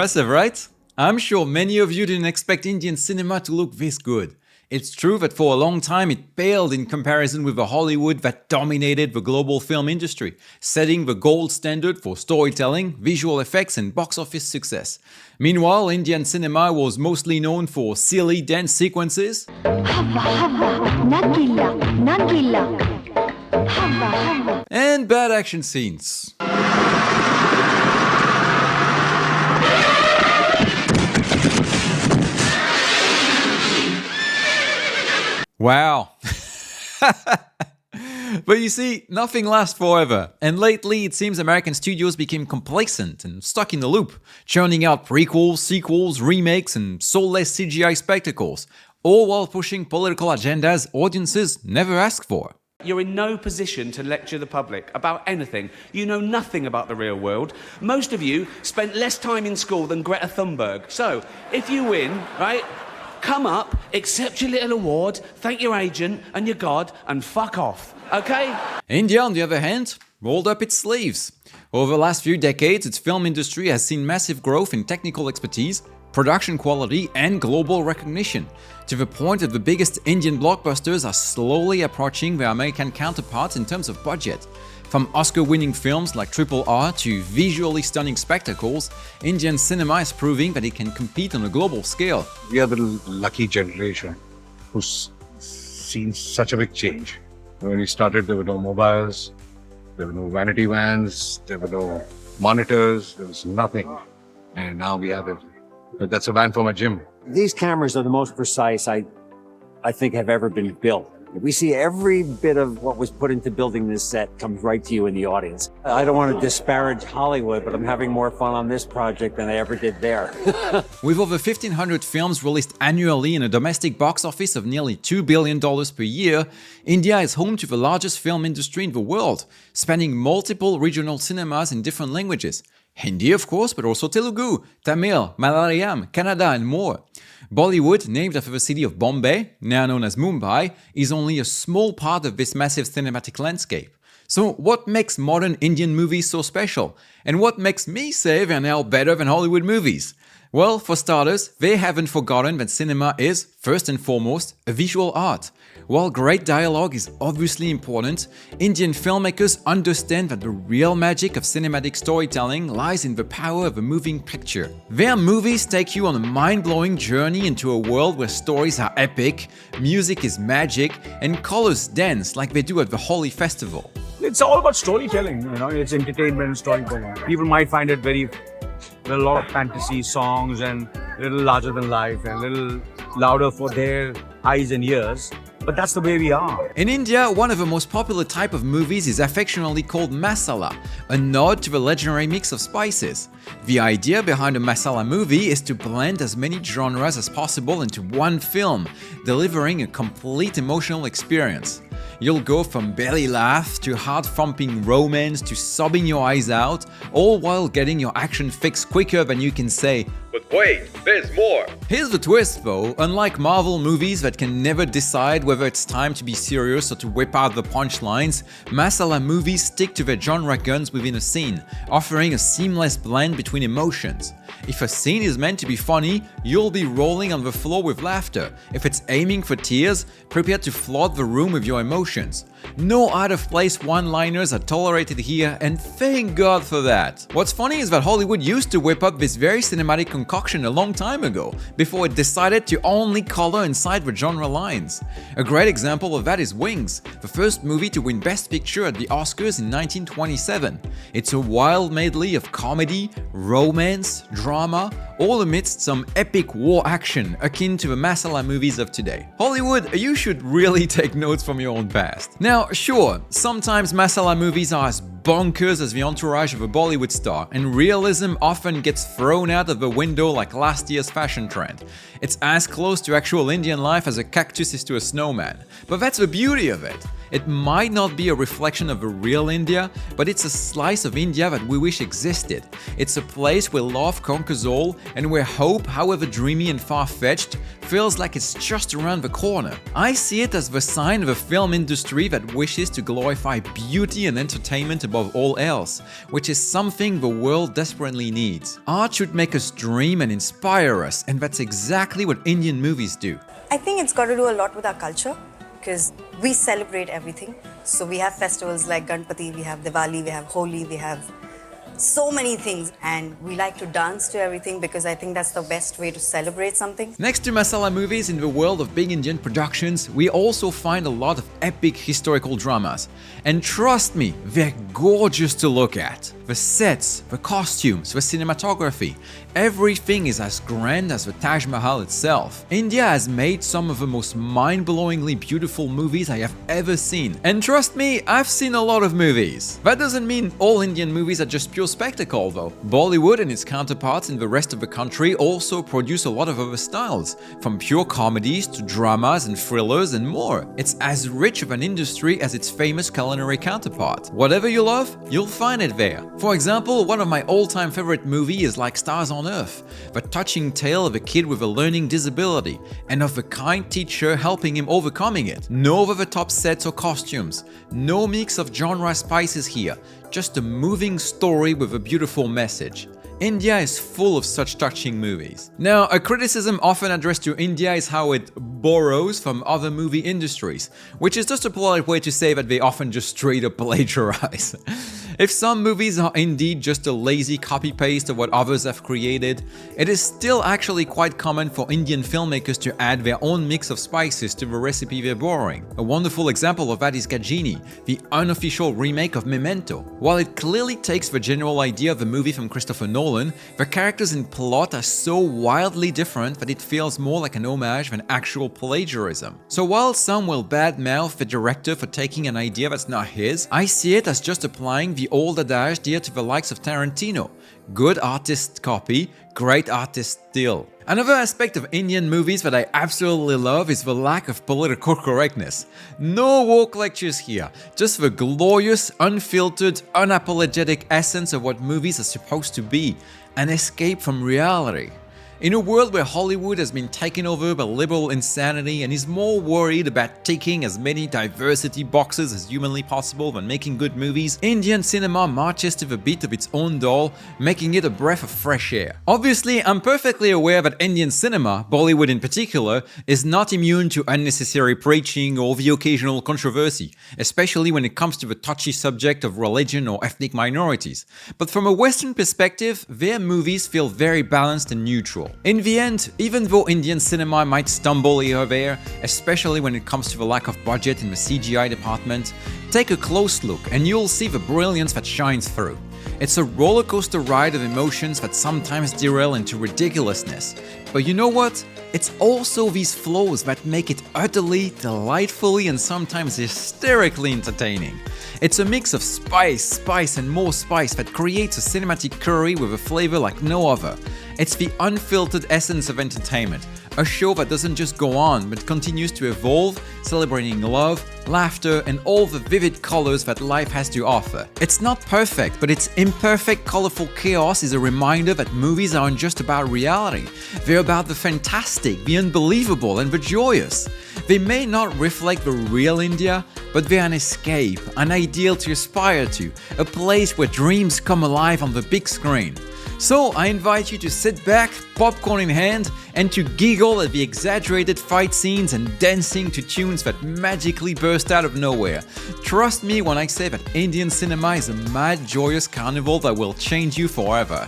Impressive, right? I'm sure many of you didn't expect Indian cinema to look this good. It's true that for a long time it paled in comparison with the Hollywood that dominated the global film industry, setting the gold standard for storytelling, visual effects and box office success. Meanwhile, Indian cinema was mostly known for silly dance sequences and bad action scenes. Wow. But you see, nothing lasts forever, and lately it seems American studios became complacent and stuck in the loop, churning out prequels, sequels, remakes, and soulless CGI spectacles, all while pushing political agendas audiences never asked for. You're in no position to lecture the public about anything. You know nothing about the real world. Most of you spent less time in school than Greta Thunberg. So, if you win, right, come up, accept your little award, thank your agent and your God, and fuck off, okay? India, on the other hand, rolled up its sleeves. Over the last few decades, its film industry has seen massive growth in technical expertise, production quality, and global recognition, to the point that the biggest Indian blockbusters are slowly approaching their American counterparts in terms of budget. From Oscar-winning films like RRR to visually stunning spectacles, Indian cinema is proving that it can compete on a global scale. We are the lucky generation who's seen such a big change. When we started, there were no mobiles, there were no vanity vans, there were no monitors, there was nothing. And now we have it. But that's a van for my gym. These cameras are the most precise I think have ever been built. We see every bit of what was put into building this set comes right to you in the audience. I don't want to disparage Hollywood, but I'm having more fun on this project than I ever did there. With over 1,500 films released annually and a domestic box office of nearly $2 billion per year, India is home to the largest film industry in the world, spanning multiple regional cinemas in different languages. Hindi, of course, but also Telugu, Tamil, Malayalam, Kannada, and more. Bollywood, named after the city of Bombay, now known as Mumbai, is only a small part of this massive cinematic landscape. So what makes modern Indian movies so special? And what makes me say they're now better than Hollywood movies? Well, for starters, they haven't forgotten that cinema is, first and foremost, a visual art. While great dialogue is obviously important, Indian filmmakers understand that the real magic of cinematic storytelling lies in the power of a moving picture. Their movies take you on a mind-blowing journey into a world where stories are epic, music is magic, and colors dance like they do at the Holi festival. It's all about storytelling, it's entertainment and storytelling. People might find it there are a lot of fantasy songs and a little larger than life and a little louder for their eyes and ears. But that's the way we are. In India, one of the most popular type of movies is affectionately called Masala, a nod to the legendary mix of spices. The idea behind a Masala movie is to blend as many genres as possible into one film, delivering a complete emotional experience. You'll go from belly laugh to heart-thumping romance to sobbing your eyes out, all while getting your action fix quicker than you can say, "But wait, there's more!" Here's the twist though, unlike Marvel movies that can never decide whether it's time to be serious or to whip out the punchlines, Masala movies stick to their genre guns within a scene, offering a seamless blend between emotions. If a scene is meant to be funny, you'll be rolling on the floor with laughter. If it's aiming for tears, prepare to flood the room with your emotions. No out-of-place one-liners are tolerated here, and thank God for that. What's funny is that Hollywood used to whip up this very cinematic concoction a long time ago, before it decided to only color inside the genre lines. A great example of that is Wings, the first movie to win Best Picture at the Oscars in 1927. It's a wild medley of comedy, romance, drama, all amidst some epic war action akin to the Masala movies of today. Hollywood, you should really take notes from your own past. Now, sure, sometimes Masala movies are as bonkers as the entourage of a Bollywood star, and realism often gets thrown out of the window like last year's fashion trend. It's as close to actual Indian life as a cactus is to a snowman. But that's the beauty of it. It might not be a reflection of a real India, but it's a slice of India that we wish existed. It's a place where love conquers all and where hope, however dreamy and far-fetched, feels like it's just around the corner. I see it as the sign of a film industry that wishes to glorify beauty and entertainment above all else, which is something the world desperately needs. Art should make us dream and inspire us, and that's exactly what Indian movies do. I think it's got to do a lot with our culture because we celebrate everything. So we have festivals like Ganpati, we have Diwali, we have Holi, we have so many things, and we like to dance to everything because I think that's the best way to celebrate something. Next to Masala movies in the world of big Indian productions, we also find a lot of epic historical dramas. And trust me, they're gorgeous to look at. The sets, the costumes, the cinematography, everything is as grand as the Taj Mahal itself. India has made some of the most mind-blowingly beautiful movies I have ever seen. And trust me, I've seen a lot of movies. That doesn't mean all Indian movies are just pure spectacle though. Bollywood and its counterparts in the rest of the country also produce a lot of other styles, from pure comedies to dramas and thrillers and more. It's as rich of an industry as its famous culinary counterpart. Whatever you love, you'll find it there. For example, one of my all-time favorite movies is Like Stars on Earth, the touching tale of a kid with a learning disability and of a kind teacher helping him overcoming it. No over-the-top sets or costumes, no mix of genre spices here, just a moving story with a beautiful message. India is full of such touching movies. Now, a criticism often addressed to India is how it borrows from other movie industries, which is just a polite way to say that they often just straight up plagiarize. If some movies are indeed just a lazy copy-paste of what others have created, it is still actually quite common for Indian filmmakers to add their own mix of spices to the recipe they're borrowing. A wonderful example of that is Gajini, the unofficial remake of Memento. While it clearly takes the general idea of the movie from Christopher Nolan, the characters and plot are so wildly different that it feels more like an homage than actual plagiarism. So while some will badmouth the director for taking an idea that's not his, I see it as just applying the old adage dear to the likes of Tarantino. Good artist copy, great artist steal. Another aspect of Indian movies that I absolutely love is the lack of political correctness. No woke lectures here, just the glorious, unfiltered, unapologetic essence of what movies are supposed to be, an escape from reality. In a world where Hollywood has been taken over by liberal insanity and is more worried about ticking as many diversity boxes as humanly possible than making good movies, Indian cinema marches to the beat of its own doll, making it a breath of fresh air. Obviously, I'm perfectly aware that Indian cinema, Bollywood in particular, is not immune to unnecessary preaching or the occasional controversy, especially when it comes to the touchy subject of religion or ethnic minorities. But from a Western perspective, their movies feel very balanced and neutral. In the end, even though Indian cinema might stumble here or there, especially when it comes to the lack of budget in the CGI department, take a close look and you'll see the brilliance that shines through. It's a roller coaster ride of emotions that sometimes derail into ridiculousness. But you know what? It's also these flows that make it utterly, delightfully, and sometimes hysterically entertaining. It's a mix of spice, and more spice that creates a cinematic curry with a flavor like no other. It's the unfiltered essence of entertainment, a show that doesn't just go on but continues to evolve, celebrating love, laughter, and all the vivid colors that life has to offer. It's not perfect, but its imperfect, colorful chaos is a reminder that movies aren't just about reality. They're about the fantastic, the unbelievable, and the joyous. They may not reflect the real India, but they're an escape, an ideal to aspire to, a place where dreams come alive on the big screen. So I invite you to sit back, popcorn in hand, and to giggle at the exaggerated fight scenes and dancing to tunes that magically burst out of nowhere. Trust me when I say that Indian cinema is a mad, joyous carnival that will change you forever.